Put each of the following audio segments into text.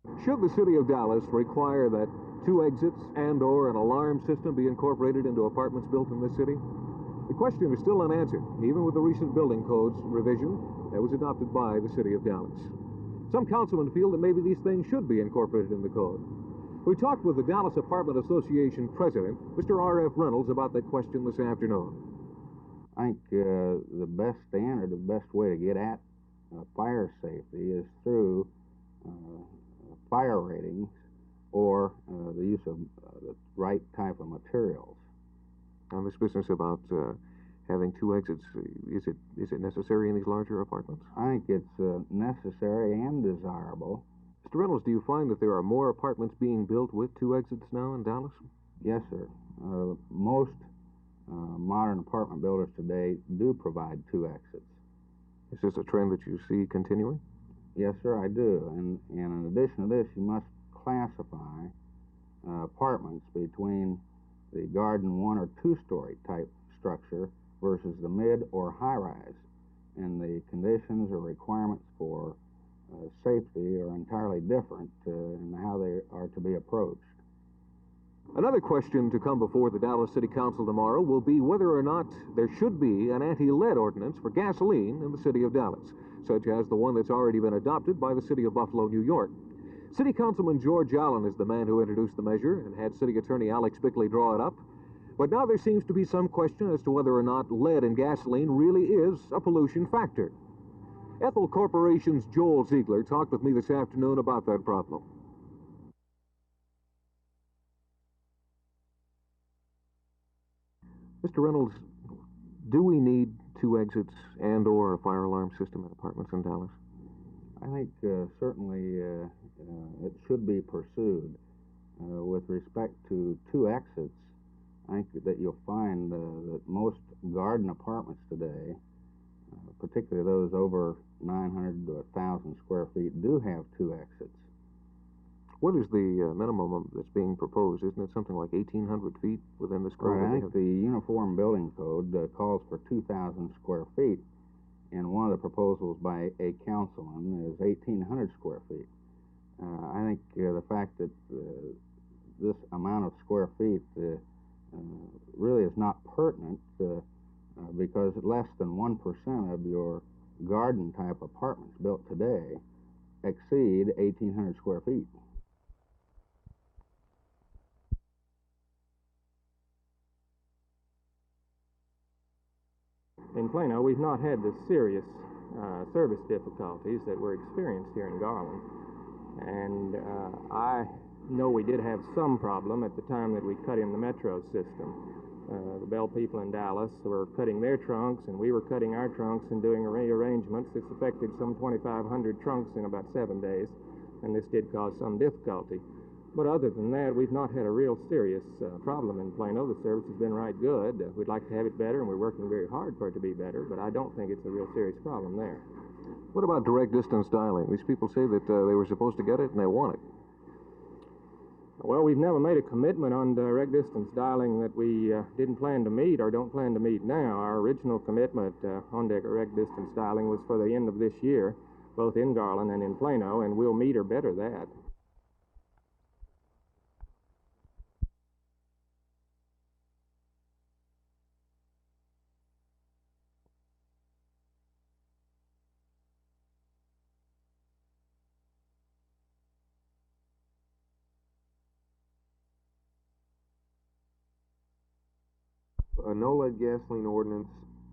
Should the city of Dallas require that 2 exits and/or an alarm system be incorporated into apartments built in this city? The question is still unanswered, even with the recent building codes revision that was adopted by the city of Dallas. Some councilmen feel that maybe these things should be incorporated in the code. We talked with the Dallas Apartment Association president, Mr. R.F. Reynolds, about that question this afternoon. I think the best standard, the best way to get at fire safety is through fire ratings or the use of the right type of materials. On this business about having 2 exits, is it necessary in these larger apartments? I think it's necessary and desirable. Mr. Reynolds, do you find that there are more apartments being built with 2 exits now in Dallas? Yes, sir. Most modern apartment builders today do provide 2 exits. Is this a trend that you see continuing? Yes, sir, I do. And in addition to this, you must classify apartments between the garden 1 or 2-story type structure versus the mid or high-rise. And the conditions or requirements for safety are entirely different in how they are to be approached. Another question to come before the Dallas City Council tomorrow will be whether or not there should be an anti-lead ordinance for gasoline in the city of Dallas, such as the one that's already been adopted by the city of Buffalo, New York. City Councilman George Allen is the man who introduced the measure and had City Attorney Alex Bickley draw it up. But now there seems to be some question as to whether or not lead in gasoline really is a pollution factor. Ethyl Corporation's Joel Siegler talked with me this afternoon about that problem. Mr. Reynolds, do we need 2 exits and/or a fire alarm system in apartments in Dallas? I think certainly it should be pursued. With respect to 2 exits, I think that you'll find that most garden apartments today, particularly those over 900 to 1,000 square feet, do have 2 exits. What is the minimum that's being proposed? Isn't it something like 1,800 feet within this code? Right, I think the Uniform Building Code calls for 2,000 square feet, and one of the proposals by a councilman is 1,800 square feet. I think the fact that this amount of square feet really is not pertinent because less than 1% of your garden-type apartments built today exceed 1,800 square feet. In Plano, we've not had the serious service difficulties that were experienced here in Garland. And I know we did have some problem at the time that we cut in the metro system. The Bell people in Dallas were cutting their trunks, and we were cutting our trunks and doing rearrangements. This affected some 2,500 trunks in about 7 days, and this did cause some difficulty. But other than that, we've not had a real serious problem in Plano. The service has been right good. We'd like to have it better, and we're working very hard for it to be better, but I don't think it's a real serious problem there. What about direct distance dialing? These people say that they were supposed to get it and they want it. Well, we've never made a commitment on direct distance dialing that we didn't plan to meet or don't plan to meet now. Our original commitment on direct distance dialing was for the end of this year, both in Garland and in Plano, and we'll meet or better that. A no-lead gasoline ordinance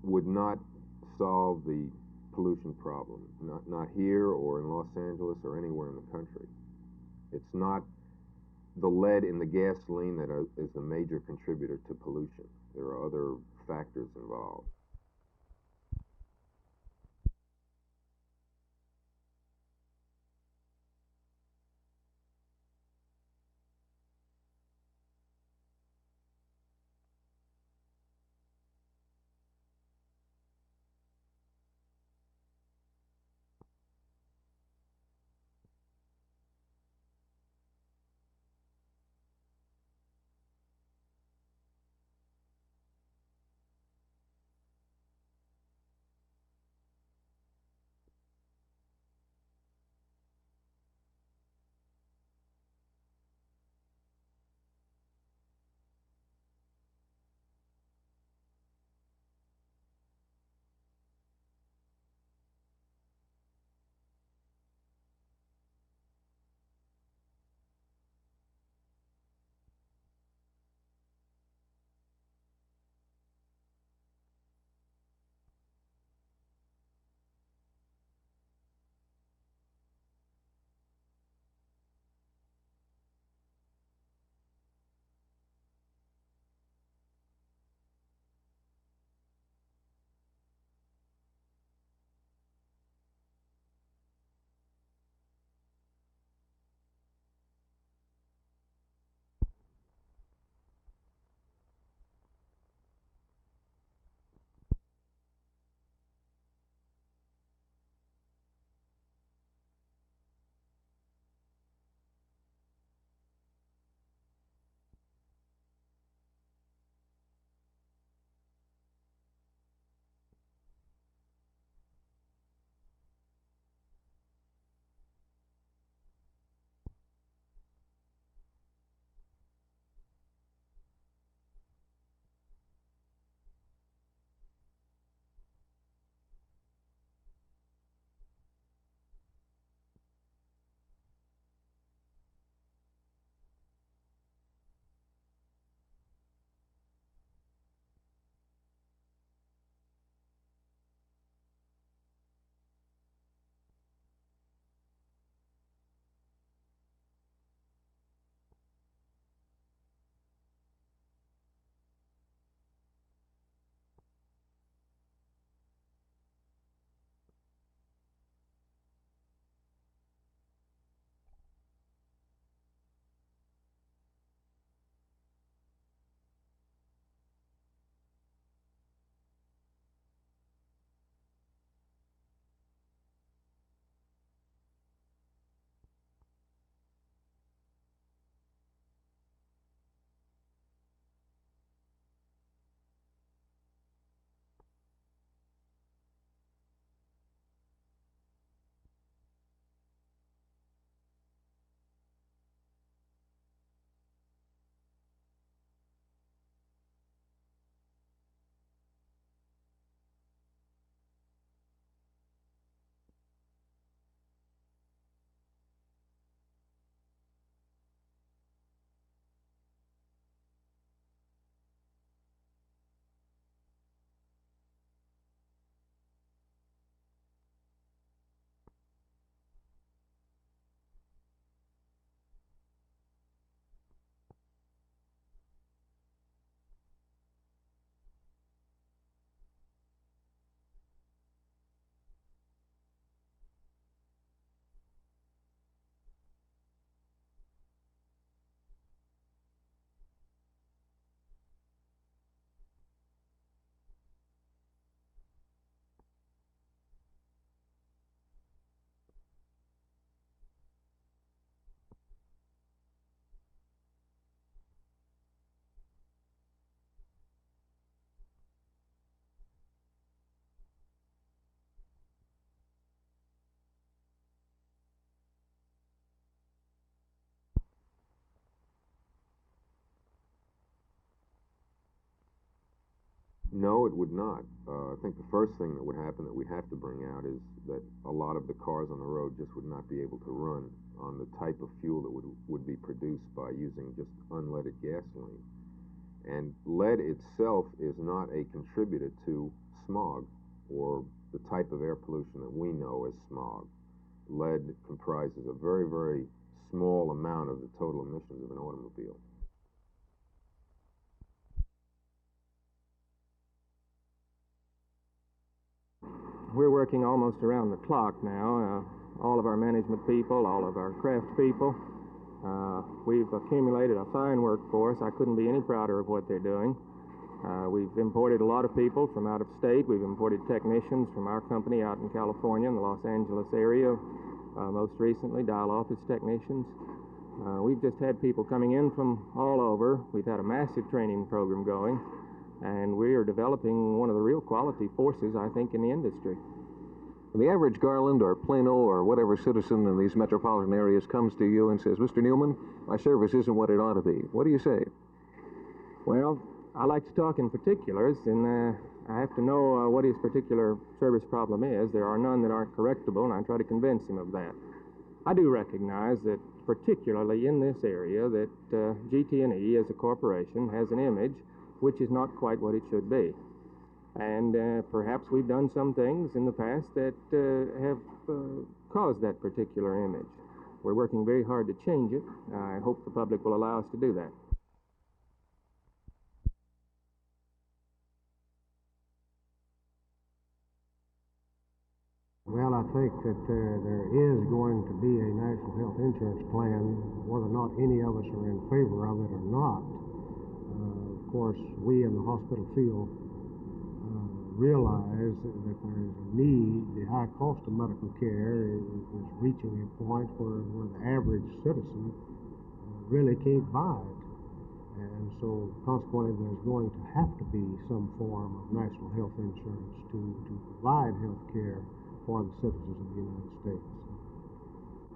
would not solve the pollution problem, not here or in Los Angeles or anywhere in the country. It's not the lead in the gasoline that is the major contributor to pollution. There are other factors involved. No, it would not. I think the first thing that would happen that we have to bring out is that a lot of the cars on the road just would not be able to run on the type of fuel that would be produced by using just unleaded gasoline. And lead itself is not a contributor to smog or the type of air pollution that we know as smog. Lead comprises a very, very small amount of the total emissions of an automobile. We're working almost around the clock now. All of our management people, all of our craft people. We've accumulated a fine workforce. I couldn't be any prouder of what they're doing. We've imported a lot of people from out of state. We've imported technicians from our company out in California, in the Los Angeles area. Most recently, dial office technicians. We've just had people coming in from all over. We've had a massive training program going. And we are developing one of the real quality forces, I think, in the industry. The average Garland or Plano or whatever citizen in these metropolitan areas comes to you and says, Mr. Newman, my service isn't what it ought to be. What do you say? Well, I like to talk in particulars, and I have to know what his particular service problem is. There are none that aren't correctable, and I try to convince him of that. I do recognize that, particularly in this area, that GT&E as a corporation has an image which is not quite what it should be. And perhaps we've done some things in the past that have caused that particular image. We're working very hard to change it. I hope the public will allow us to do that. Well, I think that there is going to be a national health insurance plan, whether or not any of us are in favor of it or not. Of course, we in the hospital field realize that there is a need. The high cost of medical care is reaching a point where the average citizen really can't buy it. And so, consequently, there's going to have to be some form of national health insurance to provide health care for the citizens of the United States.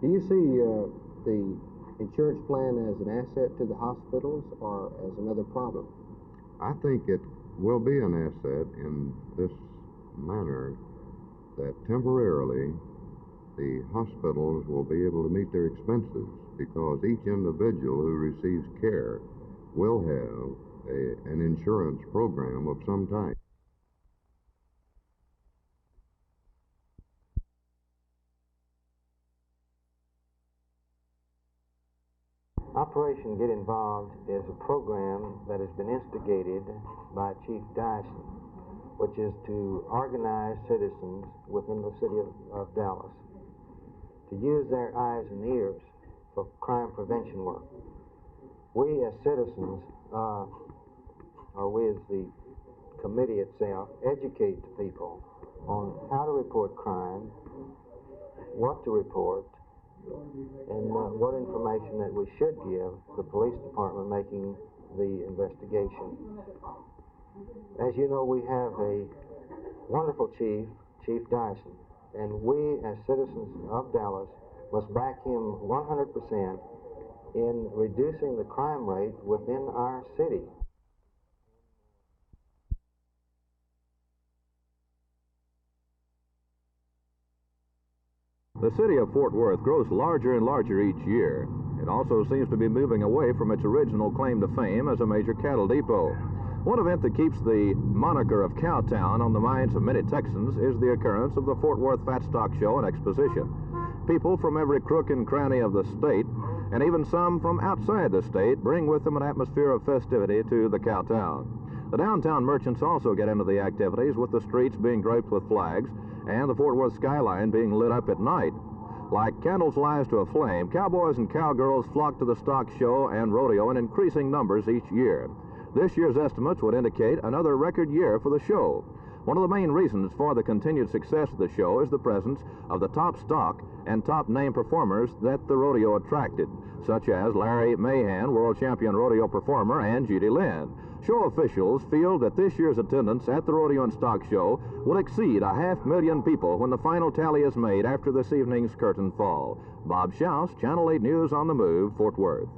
Do you see the insurance plan as an asset to the hospitals or as another problem? I think it will be an asset in this manner that temporarily the hospitals will be able to meet their expenses because each individual who receives care will have an insurance program of some type. Operation Get Involved is a program that has been instigated by Chief Dyson, which is to organize citizens within the city of Dallas to use their eyes and ears for crime prevention work. We as citizens, or we as the committee itself, educate the people on how to report crime, what to report, and what information that we should give the police department making the investigation. As you know, we have a wonderful chief, Chief Dyson, and we as citizens of Dallas must back him 100% in reducing the crime rate within our city. The city of Fort Worth grows larger and larger each year. It also seems to be moving away from its original claim to fame as a major cattle depot. One event that keeps the moniker of Cowtown on the minds of many Texans is the occurrence of the Fort Worth Fat Stock Show and Exposition. People from every crook and cranny of the state, and even some from outside the state, bring with them an atmosphere of festivity to the Cowtown. The downtown merchants also get into the activities, with the streets being draped with flags and the Fort Worth skyline being lit up at night. Like candles rise to a flame, cowboys and cowgirls flock to the stock show and rodeo in increasing numbers each year. This year's estimates would indicate another record year for the show. One of the main reasons for the continued success of the show is the presence of the top stock and top name performers that the rodeo attracted, such as Larry Mahan, world champion rodeo performer, and Judy Lynn. Show officials feel that this year's attendance at the rodeo and stock show will exceed 500,000 people when the final tally is made after this evening's curtain fall. Bob Shouse, Channel 8 News on the Move, Fort Worth.